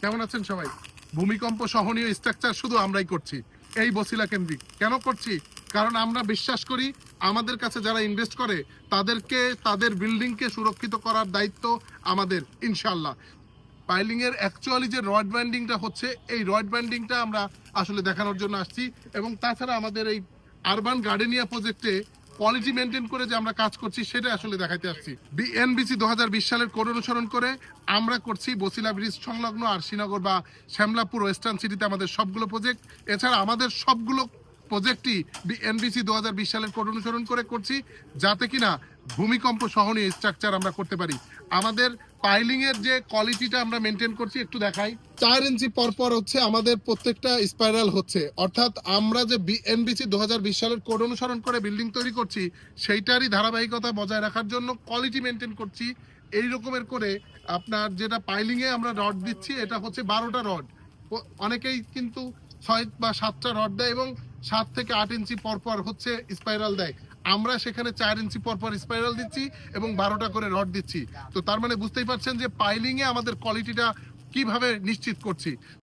কেমন আছেন সবাই? ভূমিকম্প সহনীয় স্ট্রাকচার শুধু আমরাই করছি, এই বছিলা কেন্দ্রিক। কেন করছি? কারণ আমরা বিশ্বাস করি আমাদের কাছে যারা ইনভেস্ট করে তাদেরকে, তাদের বিল্ডিংকে সুরক্ষিত করার দায়িত্ব আমাদের, ইনশাল্লাহ। পাইলিং এর অ্যাকচুয়ালি যে রড ব্যান্ডিংটা হচ্ছে, এই রড ব্যান্ডিংটা আমরা আসলে দেখানোর জন্য আসছি। এবং তাছাড়া আমাদের এই আরবান গার্ডেনিয়া প্রজেক্টে কোয়ালিটি মেনটেন করে যে আমরা কাজ করছি সেটা আসলে দেখাতে আসছি। বিএনবিসি 2020 সালের কোড অনুসরণ করে আমরা করছি বছিলা ব্রিজ সংলগ্ন আরশিনগর বা শ্যামলাপুর ওয়েস্টার্ন সিটিতে আমাদের সবগুলো প্রজেক্ট। এছাড়া আমাদের সবগুলো প্রজেক্টই বিএনবিসি 2020 সালের কোড অনুসরণ করে করছি, যাতে কিনা ভূমিকম্প সহনীয় স্ট্রাকচার আমরা করতে পারি। আমাদের পাইলিং এর যে কোয়ালিটিটা আমরা মেনটেন করছি একটু দেখাই। 4 ইঞ্চি পরপর হচ্ছে আমাদের প্রত্যেকটা স্পাইরাল হচ্ছে, অর্থাৎ আমরা যে বিএনবিসি 2020 সালের কোড অনুসরণ করে বিল্ডিং তৈরি করছি সেইটারই ধারাবাহিকতা বজায় রাখার জন্য কোয়ালিটি মেনটেন করছি। এই রকমের করে আপনার যেটা পাইলিং এ আমরা রড দিচ্ছি, এটা হচ্ছে 12টা রড। অনেকেই কিন্তু 6 বা 7টা রড দেয় এবং 7 থেকে 8 ইঞ্চি পরপর হচ্ছে স্পাইরাল দেয়। আমরা সেখানে 4 ইঞ্চি পরপর স্পাইরাল দিচ্ছি এবং 12টা করে রড দিচ্ছি। তো তার মানে বুঝতেই পারছেন যে পাইলিং এ আমাদের কোয়ালিটিটা কিভাবে নিশ্চিত করছি।